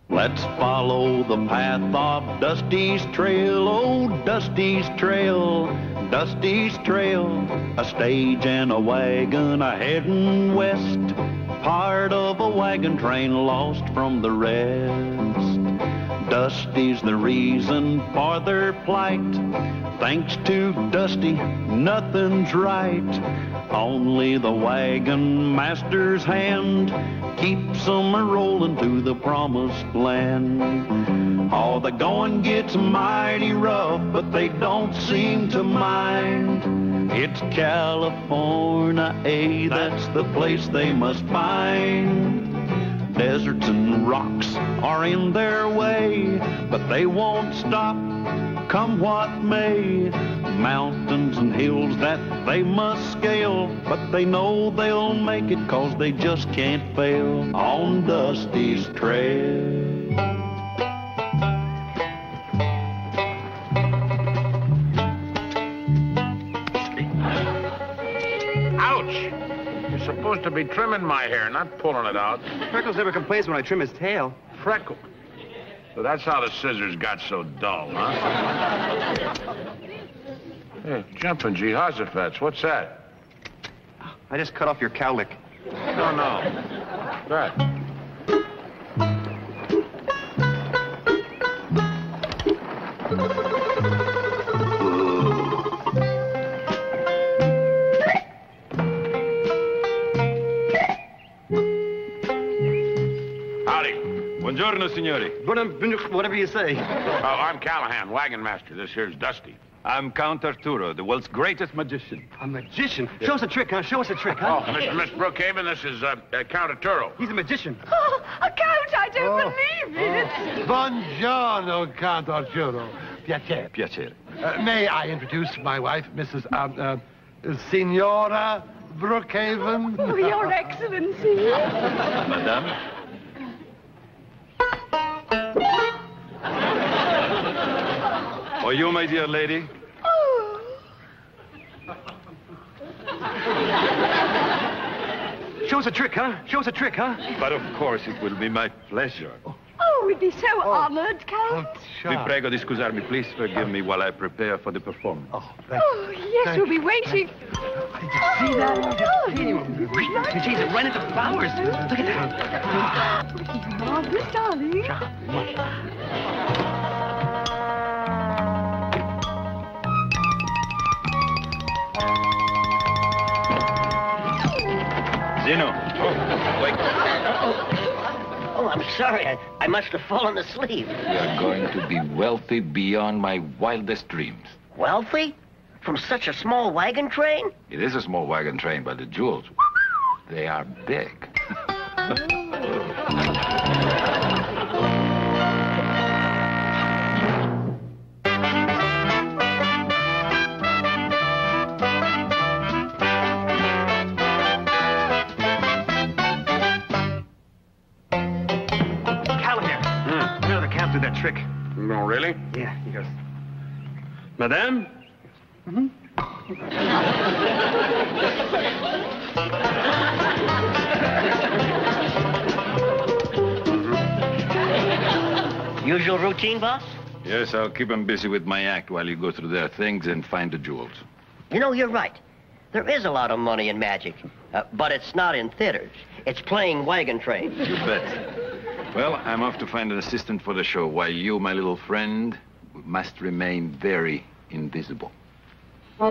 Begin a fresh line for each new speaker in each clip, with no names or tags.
Let's follow the path of Dusty's trail, oh, Dusty's trail, Dusty's trail. A stage and a wagon a-heading west, part of a wagon train lost from the rest. Dusty's the reason for their plight. Thanks to Dusty, nothing's right. Only the wagon master's hand keeps them a-rolling to the promised land. Oh, the going gets mighty rough, but they don't seem to mind. It's California, that's the place they must find. Deserts and rocks are in their way, but they won't stop, come what may. Mountains and hills that they must scale, but they know they'll make it 'cause they just can't fail on Dusty's trail.
Ouch! You're supposed to be trimming my hair, not pulling it out.
Freckles never complains when I trim his tail.
Freckle? So that's how the scissors got so dull, huh? Hey, jumping Jehoshaphat's, what's that?
I just cut off your cowlick.
No. That. Howdy.
Buongiorno, signori.
Whatever you say.
Oh, I'm Callahan, wagon master. This here's Dusty.
I'm Count Arturo, the world's greatest magician.
A magician? Show us a trick, huh? Show us a trick, huh?
Oh, Miss Brookhaven, this is Count Arturo.
He's a magician.
Oh, Count, I don't believe it.
Buongiorno, Count Arturo. Piacere.
Piacere.
May I introduce my wife, Mrs. Signora Brookhaven?
Oh, Your Excellency.
Madame? Or you, my dear lady?
Oh.
Show us a trick, huh? Show us a trick, huh?
But of course it will be my pleasure.
Oh, we'd be so honored, Count.
Vi prego di scusarmi. Please forgive me while I prepare for the performance.
Oh, yes, we'll be waiting.
Did you see that? Geez, it ran into flowers. Look at that.
Marvelous, darling.
Zeno. Oh, wait.
Oh, I'm sorry. I must have fallen asleep.
You're going to be wealthy beyond my wildest dreams.
Wealthy? From such a small wagon train?
It is a small wagon train, but the jewels, they are big.
That trick.
No, really?
Yeah, he goes.
Madame?
Usual routine, boss?
Yes, I'll keep them busy with my act while you go through their things and find the jewels.
You know, you're right. There is a lot of money in magic, but it's not in theaters. It's playing wagon trains.
You bet. Well, I'm off to find an assistant for the show, while you, my little friend, must remain very invisible.
There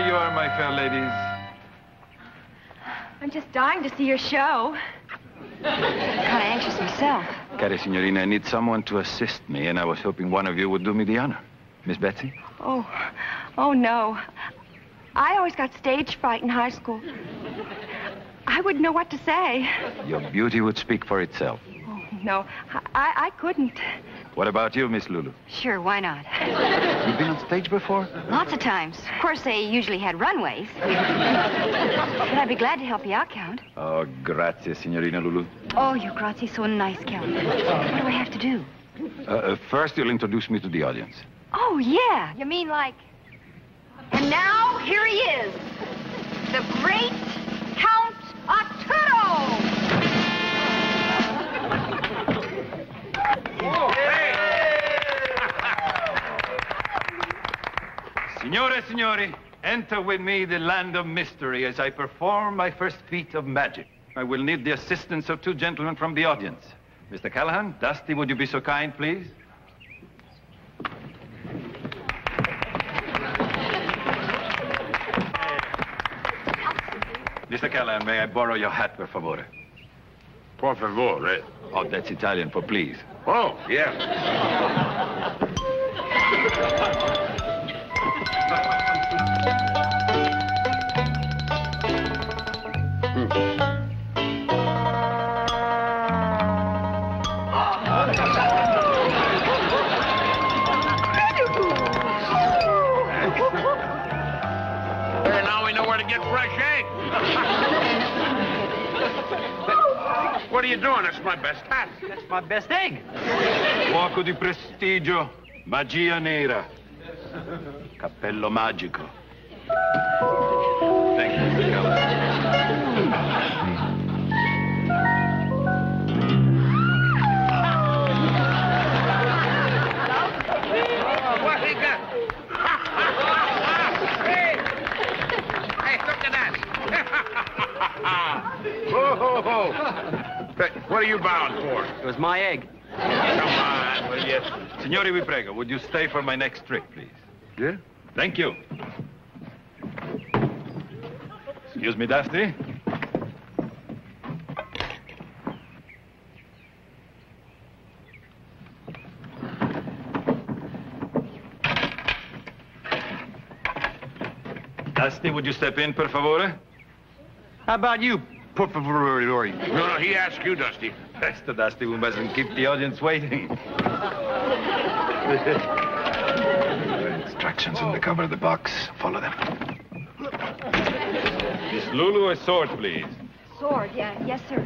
you are, my fair ladies.
I'm just dying to see your show. Kind of anxious myself.
Cara signorina, I need someone to assist me, and I was hoping one of you would do me the honor. Miss Betsy?
Oh, no. I always got stage fright in high school. I wouldn't know what to say.
Your beauty would speak for itself.
Oh, no, I couldn't.
What about you, Miss Lulu?
Sure, why not?
You've been on stage before?
Lots of times. Of course, they usually had runways. But I'd be glad to help you out, Count.
Oh, grazie, signorina Lulu.
Oh, you're grazie so nice, Count. What do I have to do?
First, you'll introduce me to the audience.
Oh, yeah.
You mean like... And now, here he is,
Signore, signori, enter with me the land of mystery as I perform my first feat of magic. I will need the assistance of two gentlemen from the audience. Mr. Callahan, Dusty, would you be so kind, please? Mr. Callahan, may I borrow your hat, per favore?
Por favore.
Oh, that's Italian for please.
Oh, yeah. Hey, now we know where to get fresh eggs. What are you doing? That's my best hat.
That's my best egg.
Fuoco di prestigio, magia nera, cappello magico. Thank you, Mr. Callahan.
What he got? Hey, look at that. Whoa. Hey, what are you bound for?
It was my egg.
Come on, will you?
Signori, vi prego, would you stay for my next trick, please?
Yeah?
Thank you. Excuse me, Dusty. Dusty, would you step in, per favore?
How about you, per favore?
No, he asked you, Dusty.
Presto, Dusty, we mustn't keep the audience waiting. Instructions on the cover of the box. Follow them. Miss Lulu, a sword, please.
Sword, yeah. Yes, sir.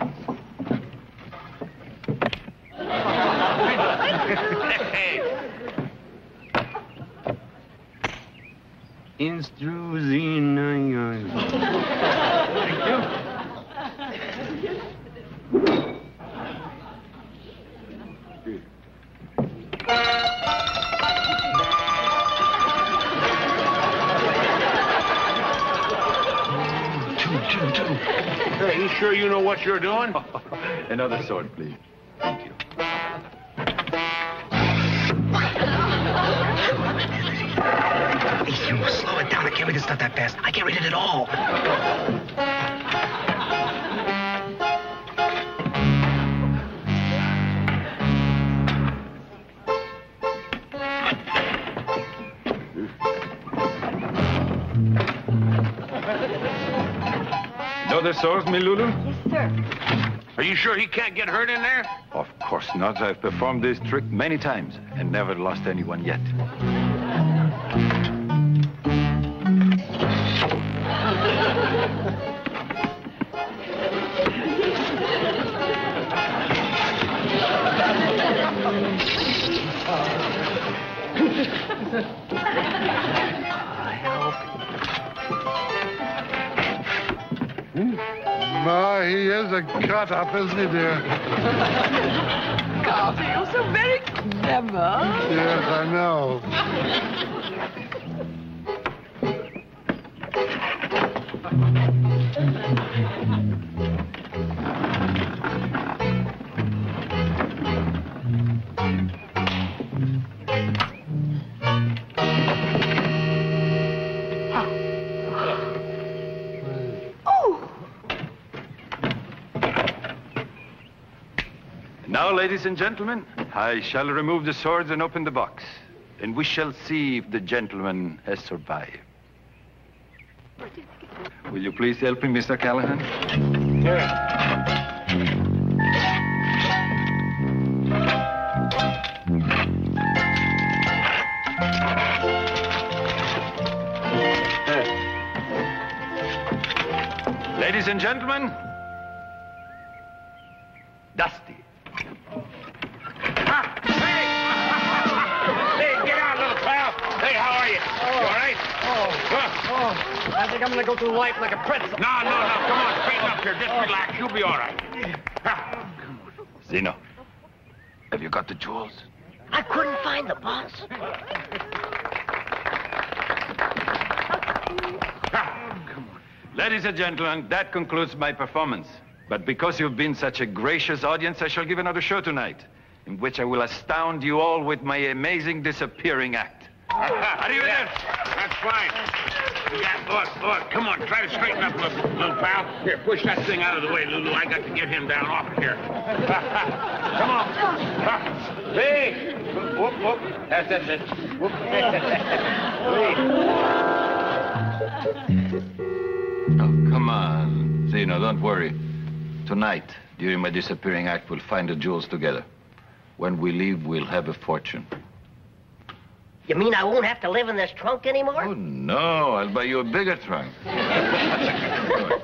Hey, you sure you know what you're doing?
Another sword, please. Thank you.
Hey, you slow it down. I can't read this stuff that fast. I can't read it at all.
Other swords, mi Lulu?
Yes, sir.
Are you sure he can't get hurt in there?
Of course not. I've performed this trick many times and never lost anyone yet.
My, he is a cut-up, isn't he, dear?
Carter, you're so very clever.
Yes, I know.
Now, ladies and gentlemen, I shall remove the swords and open the box. And we shall see if the gentleman has survived. Will you please help me, Mr. Callahan? Ladies and gentlemen, Dusty.
I think I'm gonna go through life like a pretzel.
No. Come on, straighten up here. Just relax. You'll be all right.
Zeno, have you got the jewels?
I couldn't find the boss.
Ladies and gentlemen, that concludes my performance. But because you've been such a gracious audience, I shall give another show tonight, in which I will astound you all with my amazing disappearing act.
Arrivederci. That's fine. Yeah, look, come on, try to straighten up, little pal. Here, push that thing out of the way, Lulu. I got to get him down off here. Come on. Hey! Whoop, whoop. That's it. Whoop.
Oh, come on. Zeno, don't worry. Tonight, during my disappearing act, we'll find the jewels together. When we leave, we'll have a fortune.
You mean I won't have to live in this trunk anymore?
Oh, no. I'll buy you a bigger trunk.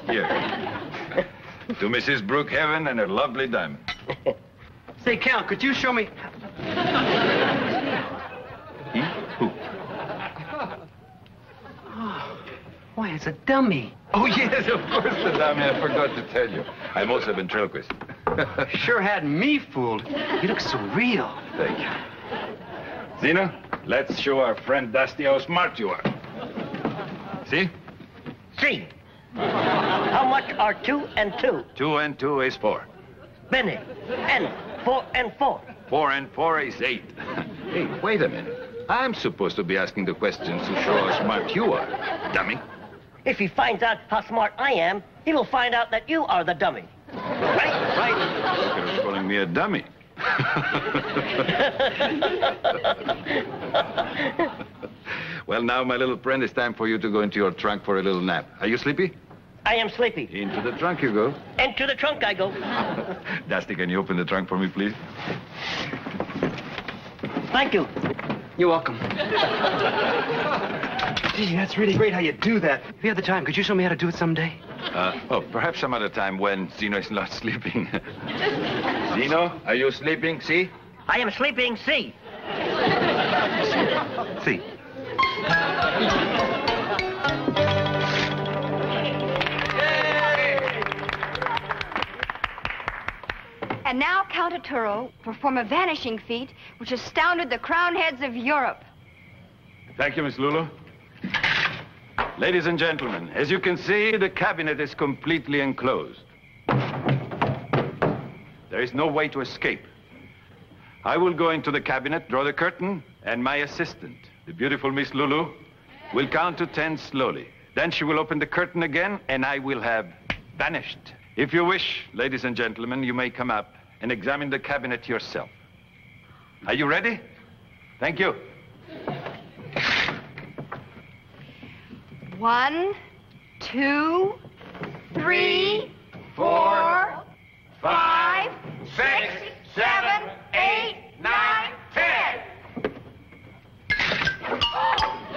Here. To Mrs. Brookhaven and her lovely diamond.
Say, Count, could you show me...
He? Who?
Oh, why, it's a dummy.
Oh, yes, of course, the dummy. I forgot to tell you. I'm also a ventriloquist.
Sure had me fooled. You look so real.
Thank you. Zeno, let's show our friend Dusty how smart you are. See?
See. How much are 2 and 2?
2 and 2 is 4.
Benny. And 4 and 4.
4 and 4 is 8. Hey, wait a minute. I'm supposed to be asking the questions to show how smart you are, dummy.
If he finds out how smart I am, he will find out that you are the dummy. Right?
Right. You're calling me a dummy. Well, now, my little friend, it's time for you to go into your trunk for a little nap. Are you sleepy?
I am sleepy.
Into the trunk you go.
Into the trunk I go.
Dusty, can you open the trunk for me, please?
Thank you.
You're welcome. Gee, that's really great how you do that. If you had the time, could you show me how to do it someday?
Perhaps some other time when Zeno is not sleeping. Zeno, are you sleeping? See?
I am sleeping. See.
See.
And now Count Arturo perform a vanishing feat which astounded the crowned heads of Europe.
Thank you, Miss Lulu. Ladies and gentlemen, as you can see, the cabinet is completely enclosed. There is no way to escape. I will go into the cabinet, draw the curtain, and my assistant, the beautiful Miss Lulu, will count to 10 slowly. Then she will open the curtain again, and I will have vanished. If you wish, ladies and gentlemen, you may come up and examine the cabinet yourself. Are you ready? Thank you.
1, 2, 3, 4, 5, 6, 7, 8, 9, 10.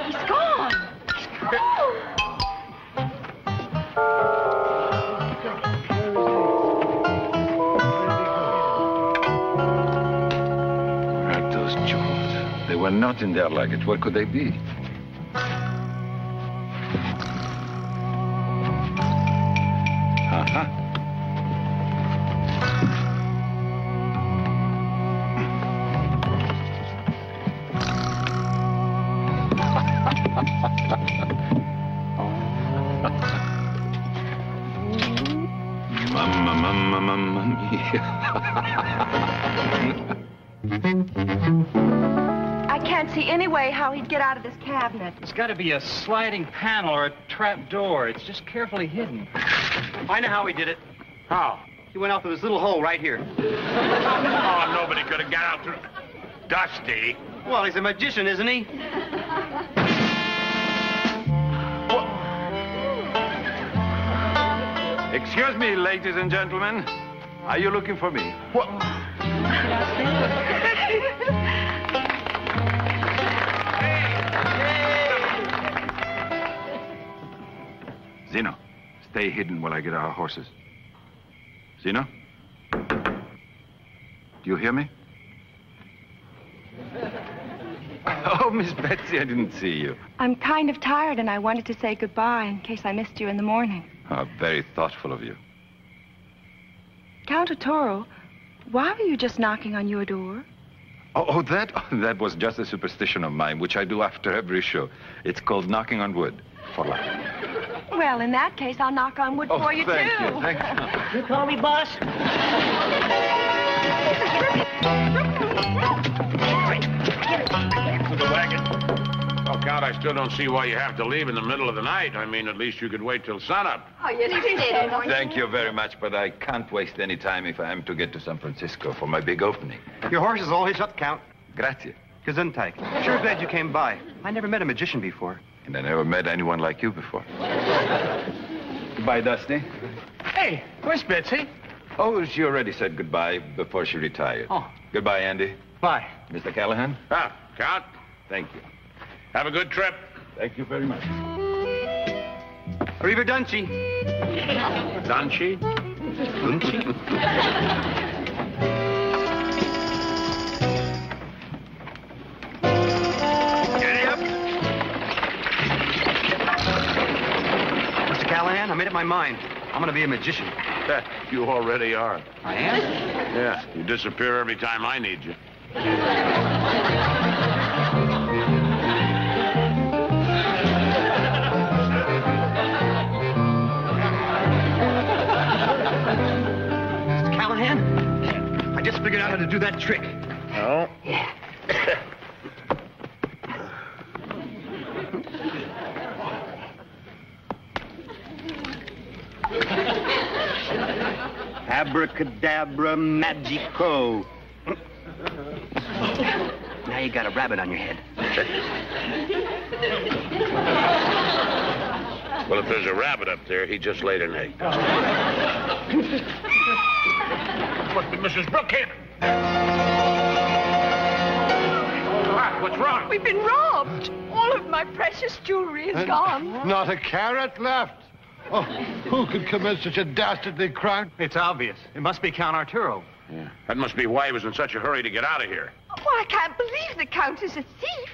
He's gone. He's gone.
Where are those jewels? They were not in their luggage. Where could they be? Uh-huh. Mamma mia.
I can't see any way how he'd get out of this cabinet.
It's got to be a sliding panel or a trap door. It's just carefully hidden. I know how he did it.
How?
He went out through this little hole right here.
Oh, nobody could have got out through... Dusty.
Well, he's a magician, isn't he?
Excuse me, ladies and gentlemen. Are you looking for me? What? Zeno, stay hidden while I get our horses. Zeno? Do you hear me? Oh, Miss Betsy, I didn't see you.
I'm kind of tired, and I wanted to say goodbye in case I missed you in the morning.
Oh, very thoughtful of you.
Count Arturo, why were you just knocking on your door?
That was just a superstition of mine, which I do after every show. It's called knocking on wood.
for luck.
Well, in that case, I'll knock on wood for you,
thank
too.
you, thank you.
You call me boss?
To the wagon. Oh, Count, I still don't see why you have to leave in the middle of the night. I mean, at least you could wait till sunup.
Oh, you did.
Thank you very much, but I can't waste any time if I am to get to San Francisco for my big opening.
Your horse is all hitched up, Count.
Grazie.
Gesundheit. Sure glad you came by. I never met a magician before.
And I never met anyone like you before. Goodbye, Dusty.
Hey, where's Betsy?
Oh, she already said goodbye before she retired.
Oh.
Goodbye, Andy.
Bye.
Mr. Callahan?
Ah, Count,
Thank you.
have a good trip.
Thank you very much.
Arrivederci.
Dunchi?
Giddy up. Mr. Callahan, I made up my mind. I'm going to be a magician.
You already are.
I am?
Yeah, you disappear every time I need you.
Mr. Callahan, I just figured out how to do that trick.
Oh?
Yeah. Abracadabra magico. Now you got a rabbit on your head.
Well, if there's a rabbit up there, he just laid an egg. What, Mrs. Brookhaven? What's wrong?
We've been robbed. All of my precious jewelry is gone.
Not a carat left. Oh, who could commit such a dastardly crime?
It's obvious. It must be Count Arturo.
Yeah. That must be why he was in such a hurry to get out of here.
Oh, I can't believe the Count is a thief.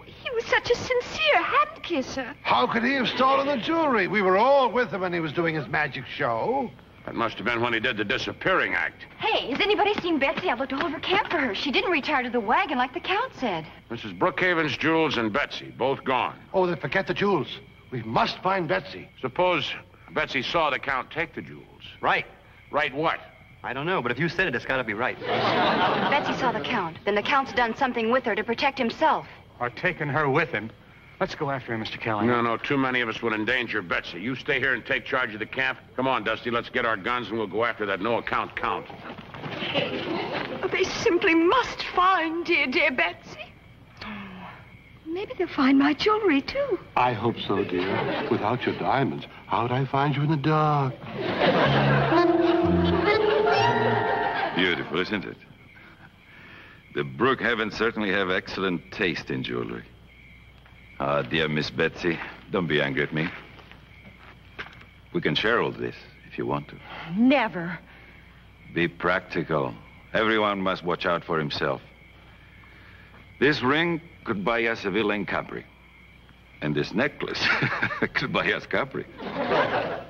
He was such a sincere hand-kisser.
How could he have stolen the jewelry? We were all with him when he was doing his magic show.
That must have been when he did the disappearing act.
Hey, has anybody seen Betsy? I've looked all over camp for her. She didn't retire to the wagon like the Count said.
Mrs. Brookhaven's jewels and Betsy, both gone.
Oh, then forget the jewels. We must find Betsy.
Suppose Betsy saw the Count take the jewels.
Right.
Right what?
I don't know, but if you said it, it's got to be right.
Betsy saw the Count. Then the Count's done something with her to protect himself.
Or taken her with him. Let's go after him, Mr. Callahan.
No, too many of us would endanger Betsy. You stay here and take charge of the camp. Come on, Dusty, let's get our guns and we'll go after that no-account Count.
They simply must find dear Betsy.
Maybe they'll find my jewelry, too.
I hope so, dear. Without your diamonds, how'd I find you in the dark?
Beautiful, isn't it? The Brookhavens certainly have excellent taste in jewelry. Ah, dear Miss Betsy, don't be angry at me. We can share all this if you want to.
Never.
Be practical. Everyone must watch out for himself. This ring could buy us a villa in Capri. And this necklace could buy us Capri.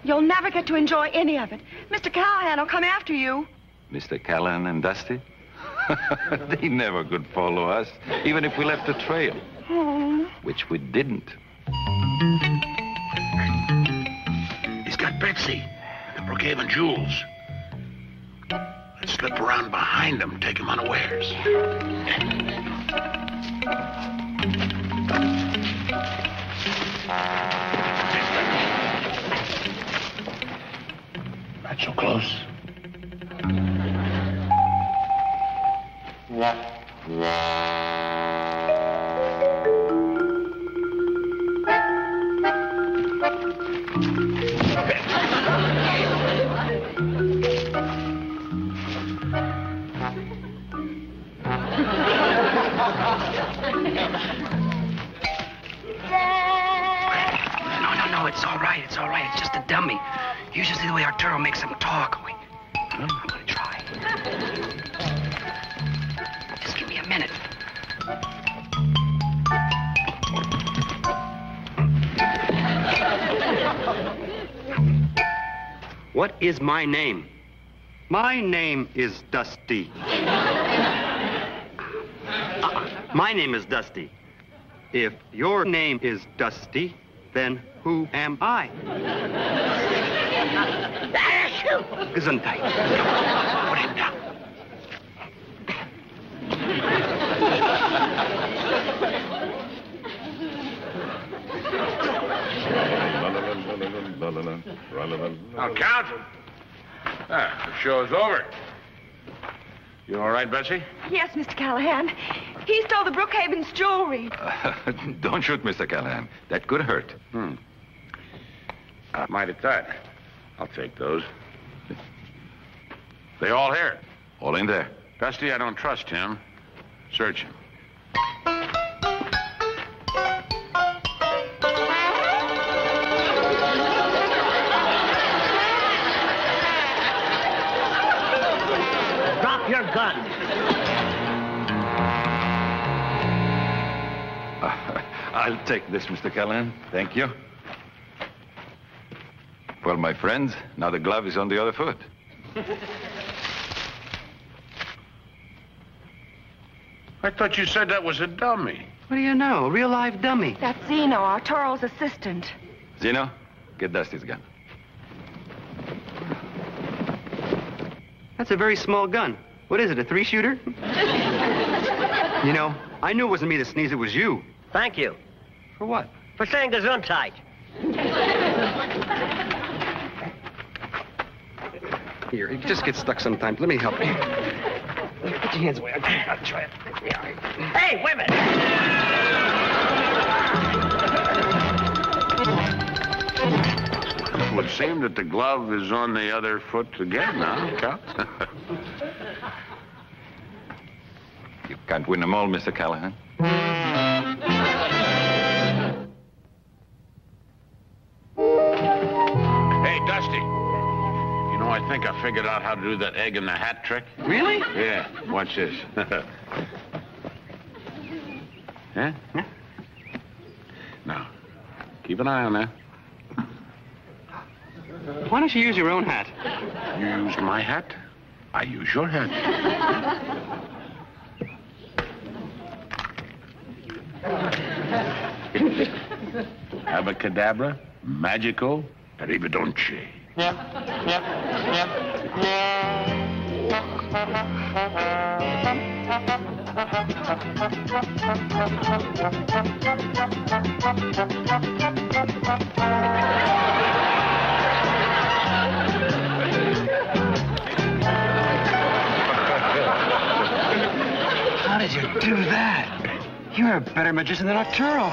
You'll never get to enjoy any of it. Mr. Callahan will come after you.
Mr. Callahan and Dusty? They never could follow us, even if we left a trail.
Oh.
Which we didn't.
He's got Betsy and the Brookhaven jewels. Let's slip around behind him, take him unawares. Not so close.
No, it's all right. It's all right. It's just a dummy. You should see the way Arturo makes him talk. I'm gonna try. Just give me a minute. What is my name? My name is Dusty. My name is Dusty. If your name is Dusty, Then who am I? Gesundheit. Put him down.
Now, Count. The show's over. You all right, Bessie?
Yes, Mr. Callahan. He stole the Brookhaven's jewelry.
Don't shoot, Mr. Callahan. That could hurt.
Mighty tight. I'll take those. They all here?
All in there.
Dusty, I don't trust him. Search him.
Drop your gun.
I'll take this, Mr. Callahan. Thank you. Well, my friends, now the glove is on the other foot.
I thought you said that was a dummy.
What do you know? A real live dummy.
That's Zeno, Arturo's assistant.
Zeno, get Dusty's gun.
That's a very small gun. What is it, a 3-shooter? You know, I knew it wasn't me that sneezed, it was you.
Thank you.
For what?
For saying Gesundheit.
Here, it just gets stuck sometimes. Let me help you. Put your hands away. I'll try it.
Hey, wait a minute.
It would seem that the glove is on the other foot again now, Count.
You can't win them all, Mr. Callahan.
Hey, Dusty. You know, I think I figured out how to do that egg in the hat trick.
Really?
Yeah, watch this. Huh? Now, keep an eye on that.
Why don't you use your own hat?
You use my hat, I use your hat. Abacadabra, magical, arrivederci.
How did you do that? You're a better magician than Arturo.